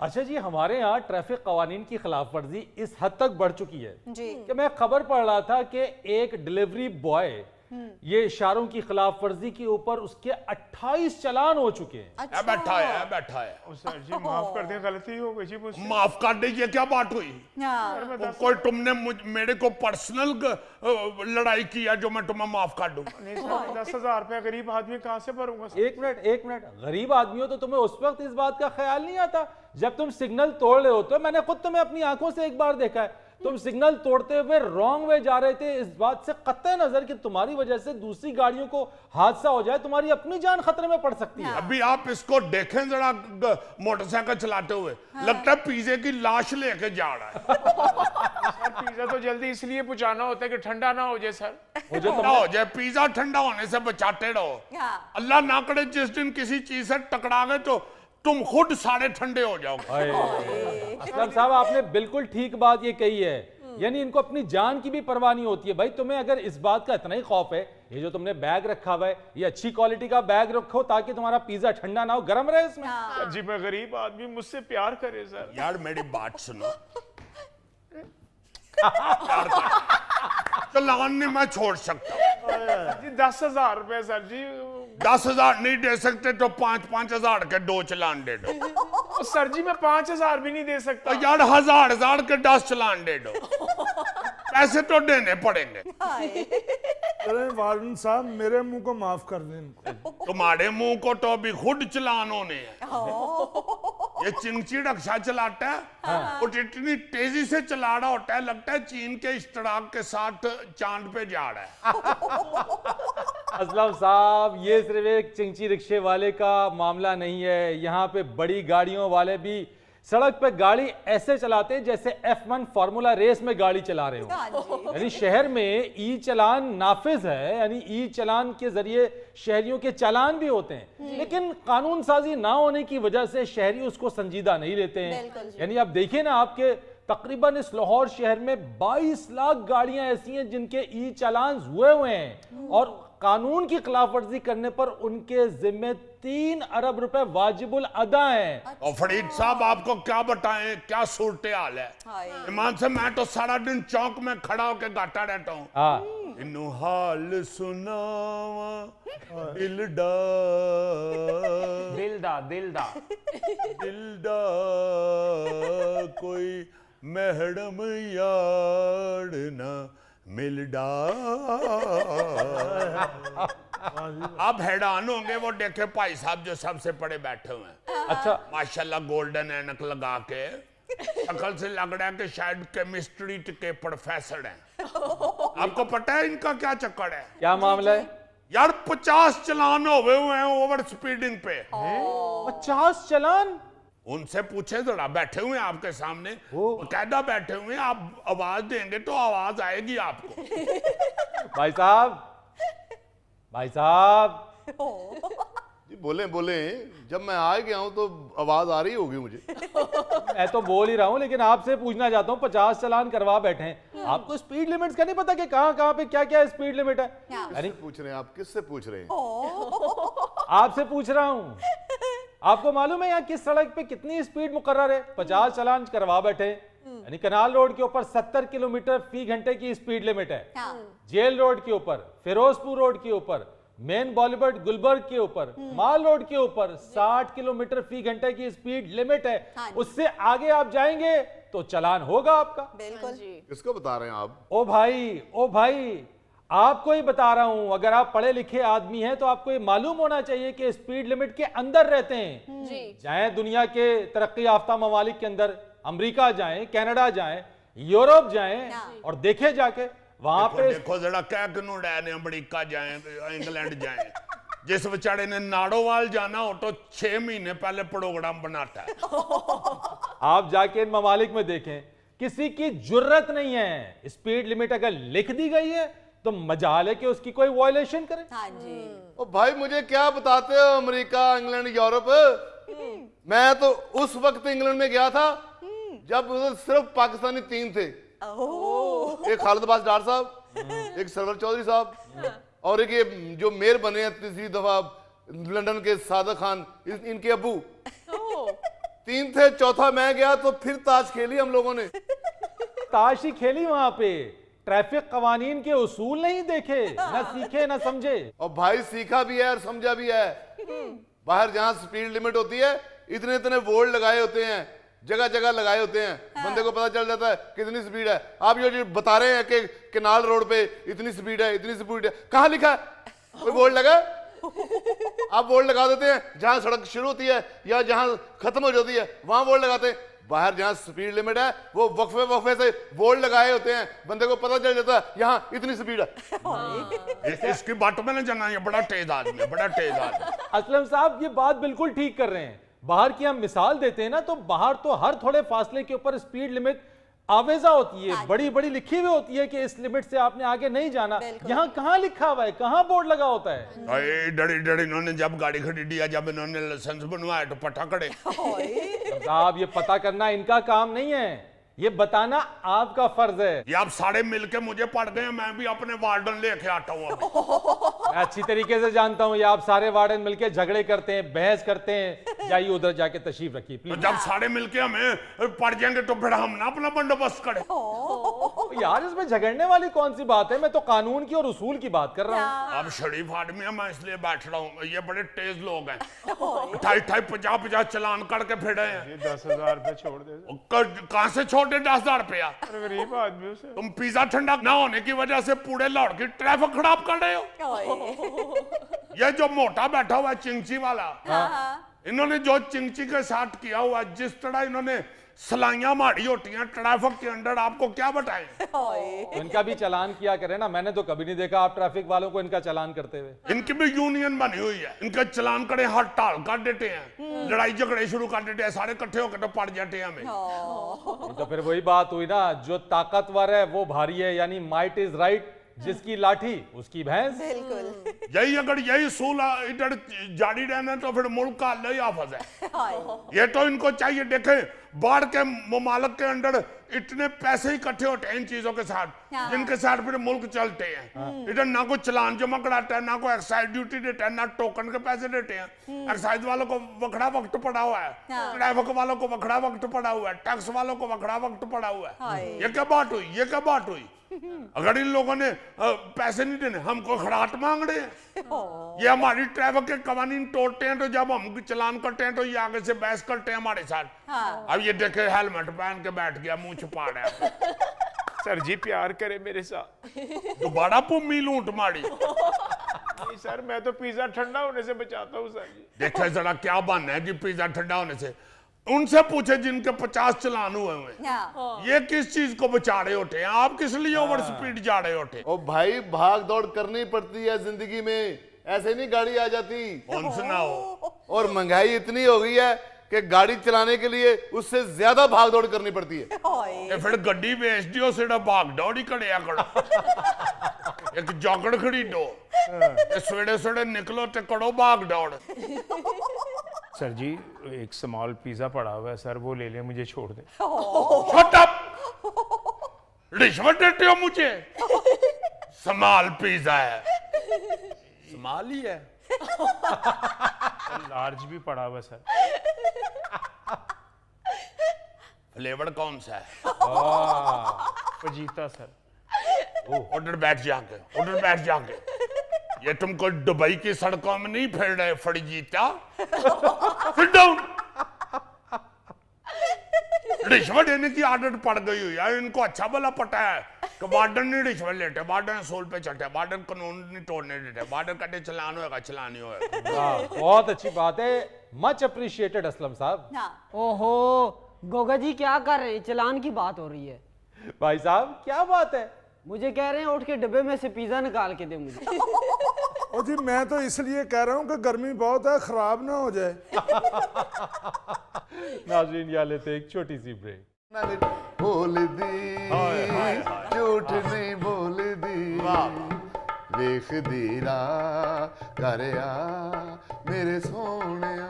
अच्छा जी, हमारे यहाँ ट्रैफिक कवानीन की खिलाफ वर्जी इस हद तक बढ़ चुकी है जी। कि मैं खबर पढ़ रहा था कि एक डिलीवरी बॉय ये इशारों की खिलाफ वर्जी के ऊपर उसके 28 चालान हो चुके हैं। अच्छा। बैठा है बैठा है। ओ सर जी माफ कर दें, गलती हो गई जी मुझसे। माफ कर दे, ये क्या बात हुई? हाँ। सर, मैं दस- कोई तुमने मेरे को पर्सनल लड़ाई की है जो मैं तुम्हें माफ कर दूं? नहीं सर, 10,000 रुपया गरीब आदमी कहाँ से भरूंगा सर? एक मिनट, गरीब आदमी हो तो तुम्हें उस वक्त इस बात का ख्याल नहीं आता जब तुम सिग्नल तोड़ रहे होते हो। मैंने खुद तुम्हें अपनी आंखों से एक बार देखा है, तुम सिग्नल तोड़ते हुए रॉन्ग वे जा रहे थे। इस बात से कतई नजर कि तुम्हारी वजह से दूसरी गाड़ियों को हादसा हो जाए, तुम्हारी अपनी जान खतरे में पड़ सकती है। अभी आप इसको देखें जरा, मोटरसाइकिल चलाते हुए लगता है पिज़्ज़े की लाश लेके जा रहा है। सर पिज्जा तो जल्दी इसलिए पहुंचाना होता है कि ठंडा ना हो जाए सर। ठंडा हो जाए, पिज़्ज़ा ठंडा होने से बचाते रहो। हाँ। अल्लाह ना करे जिस दिन किसी चीज से टकरा गए तो तुम खुद सारे ठंडे हो जाओगे। असलम साहब, आपने बिल्कुल ठीक बात ये कही है। यानी इनको अपनी जान की भी परवाह नहीं होती है। भाई तुम्हें अगर इस बात का इतना ही खौफ है, ये जो तुमने बैग रखा हुआ है ये अच्छी क्वालिटी का बैग रखो ताकि तुम्हारा पिज्जा ठंडा ना हो, गर्म रहे इसमें। सर जी मैं गरीब आदमी, मुझसे प्यार करे सर। यार मेरी बात सुनो, चलान नहीं मैं छोड़ सकता। जी 10,000 रुपए सर जी। 10,000 नहीं दे सकते तो 5,000 के 2 चलान दे दो। ओ सर जी मैं 5,000 भी नहीं दे सकता। तो यार 1,000 के 10 चलान दे दो, पैसे तो देने पड़ेंगे। अरे वार्डन साहब, मेरे मुंह को माफ कर दें इनको। तुम्हारे मुंह को तो अभी खुद चलान होने हैं। ये चिंगची रक्षा चलाता है और इतनी तेजी से चला रहा होता है लगता है चीन के इश्तराक के साथ चांद पे जा रहा है। असलम साहब, ये सिर्फ एक चिंची रिक्शे वाले का मामला नहीं है। यहाँ पे बड़ी गाड़ियों वाले भी सड़क पे गाड़ी ऐसे चलाते हैं जैसे F1 फार्मूला रेस में गाड़ी चला रहे हो। यानी शहर में ई चलान नाफिज है, यानी ई चलान के जरिए शहरियों के चालान भी होते हैं, लेकिन कानून साजी ना होने की वजह से शहरी उसको संजीदा नहीं लेते हैं। यानी आप देखिए ना, आपके तकरीबन इस लाहौर शहर में 22 लाख गाड़ियां ऐसी हैं जिनके ई चालान हुए हैं और कानून की खिलाफ वर्जी करने पर उनके जिम्मे 3 अरब रुपए वाजिबुल अदा हैं। और फरीद साहब आपको क्या बताएं, क्या सूरत हाल है। ईमान से मैं तो सारा दिन चौक में खड़ा होकर गाता रहता हूँ। इन्हू हाल सुनावा दिलदा दिलदा दिलदा कोई मैडम यार ना मिलडा। आप हैरान होंगे वो देखे भाई साहब जो सबसे बड़े बैठे हुए हैं। अच्छा, माशाल्लाह गोल्डन ऐनक लगा के, शक्ल से लग रहा है कि शायद केमिस्ट्री के प्रोफेसर हैं। आपको पता है इनका क्या चक्कर है? क्या मामला है? यार 50 चलान हुए हैं ओवर स्पीडिंग पे। 50 चालान? उनसे पूछे जरा, बैठे हुए हैं आपके सामने, बकायदा बैठे हुए हैं। आप आवाज देंगे तो आवाज आएगी आपको। भाई साहब जी बोले बोले, जब मैं आ गया हूं तो आवाज आ रही होगी मुझे। मैं तो बोल ही रहा हूं, लेकिन आपसे पूछना चाहता हूं, 50 चालान करवा बैठे हैं, आपको स्पीड लिमिट्स का नहीं पता कि कहां पे क्या क्या स्पीड लिमिट है? किससे पूछ रहे हैं आप? किससे पूछ रहे हैं? आपसे पूछ रहा हूं। आपको मालूम है यहाँ किस सड़क पे कितनी स्पीड मुकर्रर है? 50 चालान करवा बैठे। यानी कनाल रोड के ऊपर 70 किलोमीटर फी घंटे की स्पीड लिमिट है। जेल रोड के ऊपर, फिरोजपुर रोड के ऊपर, मेन बॉलीवुड गुलबर्ग के ऊपर, माल रोड के ऊपर 60 किलोमीटर फी घंटे की स्पीड लिमिट है। उससे आगे आप जाएंगे तो चालान होगा आपका। बिल्कुल। किसको बता रहे हैं आप? ओ भाई, आपको ही बता रहा हूं। अगर आप पढ़े लिखे आदमी हैं तो आपको ये मालूम होना चाहिए कि स्पीड लिमिट के अंदर रहते हैं। जाएं दुनिया के तरक्की याफ्ता ममालिक के अंदर, अमेरिका जाएं, कनाडा जाएं, यूरोप जाएं और देखे जाके वहां पे। देखो जरा क्या क्यों ने अमेरिका जाए, इंग्लैंड जाए। जिस बेचारे ने नाड़ोवाल जाना हो तो 6 महीने पहले प्रोग्राम बनाता है। आप जाके इन ममालिक में देखें, किसी की जुर्रत नहीं है। स्पीड लिमिट अगर लिख दी गई है तो मजाल है कि उसकी कोई वायलेशन करे। हाँ जी। ओ भाई मुझे क्या बताते हो अमेरिका, इंग्लैंड, यूरोप? मैं तो उस वक्त इंग्लैंड में गया था जब उधर सिर्फ पाकिस्तानी 3 थे। एक खालिद अब्बास डार साहब, एक सरवर चौधरी साहब और एक ये जो मेयर बने हैं तीसरी दफा लंदन के सादक खान, इनके अब्बू। 3 थे, चौथा मैं गया तो फिर ताश खेली हम लोगों ने। ताश ही खेली वहां पे, ट्रैफिक कवानीन के उसूल नहीं देखे, न सीखे न समझे। और भाई सीखा भी है और समझा भी है। बाहर जहां स्पीड लिमिट होती है, इतने इतने बोर्ड लगाए होते हैं, जगह जगह लगाए होते हैं, बंदे को पता चल जाता है कितनी स्पीड है। आप जो बता रहे हैं कि केनाल रोड पे इतनी स्पीड है, इतनी स्पीड है, कहां लिखा है? कोई बोर्ड लगा? आप बोर्ड लगा देते हैं जहां सड़क शुरू होती है या जहां खत्म हो जाती है, वहां बोर्ड लगाते हैं। बाहर जहां स्पीड लिमिट है, वो वक्फे से बोर्ड लगाए होते हैं, बंदे को पता चल जाता है यहाँ इतनी स्पीड है। इसकी बात में ना जाना, ये बड़ा तेज आदमी है, बड़ा तेज आदमी। असलम साहब ये बात बिल्कुल ठीक कर रहे हैं। बाहर की हम मिसाल देते हैं ना, तो बाहर तो हर थोड़े फासले के ऊपर स्पीड लिमिट आवेजा होती है, बड़ी बड़ी लिखी हुई होती है कि इस लिमिट से आपने आगे नहीं जाना। यहाँ कहाँ लिखा हुआ है, कहाँ बोर्ड लगा होता है? अरे डरी डरी इन्होंने जब गाड़ी खरीदी दिया, जब इन्होंने लाइसेंस बनवाया तो पटा कड़े। साहब ये पता करना इनका काम नहीं है, ये बताना आपका फर्ज है। ये आप सारे मिलके मुझे पड़ गए, मैं भी अपने वार्डन लेके आता हूँ। मैं अच्छी तरीके से जानता हूँ ये आप सारे वार्डन मिलके झगड़े करते हैं, बहस करते हैं। जाइए उधर जाके तशरीफ रखिए तो प्लीज। जब सारे मिलके हमें पड़ जाएंगे तो फिर हम ना अपना बंदोबस्त करें। यार इसमें झगड़ने वाली कौन सी बात है? मैं तो कानून की और उसूल की बात कर रहा हूँ। अब शरीफ आदमी है, मैं इसलिए बैठ रहा हूँ। ये बड़े तेज लोग हैं, 28 50 चलान करके फिरे हैं। ये 10,000 रुपये छोड़ दे। कहां से छोड़े 10,000 रुपया? गरीब आदमी से। तुम पिज्जा ठंडा ना होने की वजह से पूरे लाहौर की ट्रैफिक खराब कर रहे हो। ये जो मोटा बैठा हुआ है चिंची वाला, इन्होंने जो चिंची के साथ किया हुआ, जिस तरह इन्होंने सलाइयां मारी होती हैं ट्रैफिक के अंदर, आपको क्या बताएं? इनका भी चालान किया करें ना, मैंने तो कभी नहीं देखा आप ट्रैफिक वालों को इनका चालान करते हुए। इनकी भी यूनियन बनी हुई है, इनका चलान करें हर टाल कर देते हैं, लड़ाई झगड़े शुरू कर देते हैं, सारे इकट्ठे होकर तो पड़ जाते हैं हमें। तो फिर वही बात हुई ना, जो ताकतवर है वो भारी है, यानी माइट इज राइट, जिसकी लाठी उसकी भैंस। यही अगर यही सूल इधर जारी रहना तो फिर मुल्क का अल्लाह ही हाफिज है। ये तो इनको चाहिए, देखें बाढ़ के ममालक के अंदर इतने पैसे इकट्ठे होते हैं इन चीजों के साथ, जिनके साथ फिर मुल्क चलते हैं। इधर ना कोई चलान जमा कराता है, ना कोई एक्साइज ड्यूटी देता है, ना टोकन के पैसे देते हैं। एक्साइज वालों को वखड़ा वक्त पड़ा हुआ है, ट्रैफिक वालों को वखड़ा वक्त पड़ा हुआ है, टैक्स वालों को वखड़ा वक्त पड़ा हुआ है। ये क्या बात हुई? ये क्या बात हुई? अगर इन लोगों ने पैसे नहीं देने, हमको खड़ाट मांग रहे हैं। ये हमारी ट्रैफिक के कवानीन तोड़ते हैं, तो जब हम चलान करते हैं तो ये आगे से बहस करते हैं हमारे साथ। अब ये देखे हेलमेट पहन के बैठ गया, मुंह छुपा रहा है। सर जी प्यार करे मेरे साथ। दोबारा पुम्मी लूट मारी। नहीं सर, मैं तो पिज्जा ठंडा होने से बचाता हूँ सर जी। देखे जरा क्या बहाना है कि पिज्जा ठंडा होने से। उनसे पूछे जिनके 50 चलान हुए हुए, ये किस चीज को बचा रहे होते हैं? आप किस लिए ओवर स्पीड जा रहे होते? ओ भाई भाग दौड़ करनी पड़ती है जिंदगी में, ऐसे नहीं गाड़ी आ जाती। कौन सुना हो? और महंगाई इतनी हो गई है कि गाड़ी चलाने के लिए उससे ज्यादा भाग दौड़ करनी पड़ती है। ये फिर गड्डी बेच दियो, सिर्फ भाग दौड़ ही करे करो। एक जॉकेट खरीदो, सवेरे सवेरे निकलो ते करो भाग दौड़। सर जी एक स्मॉल पिज्जा पड़ा हुआ है सर, वो ले ले, मुझे छोड़ दे। Shut up! रिश्वत देते हो मुझे? स्मॉल पिज्जा है, स्मॉल ही है। लार्ज भी पड़ा हुआ है सर। फ्लेवर कौन सा है? Fajita sir. उधर बैठ जाके, उधर बैठ जाके। ये तुमको दुबई की सड़कों में नहीं फिर रहे फड़जीता। Sit down! रिश्वत देने की आदत पड़ गई हुई है इनको। अच्छा भला पता है कि वार्डन नहीं रिश्वत लेते, वार्डन सोल पे चढ़ते, वार्डन कानून नहीं तोड़ने देते, वार्डन कहते चलान होगा, चलान ही होगा। बहुत अच्छी बात है, मच अप्रिशिएटेड असलम साहब। ओहो गोगा जी क्या कर रहे हैं? चलान की बात हो रही है। भाई साहब क्या बात है? मुझे कह रहे हैं उठ के डब्बे में से पिज्जा निकाल के दे मुझे। ओ जी मैं तो इसलिए कह रहा हूँ कि गर्मी बहुत है, खराब ना हो जाए। नाज़रीन यहाँ लेते एक छोटी सी ब्रेक। बोल दी झूठ नहीं बोल दी, वेख दीरा कर मेरे सोनिया।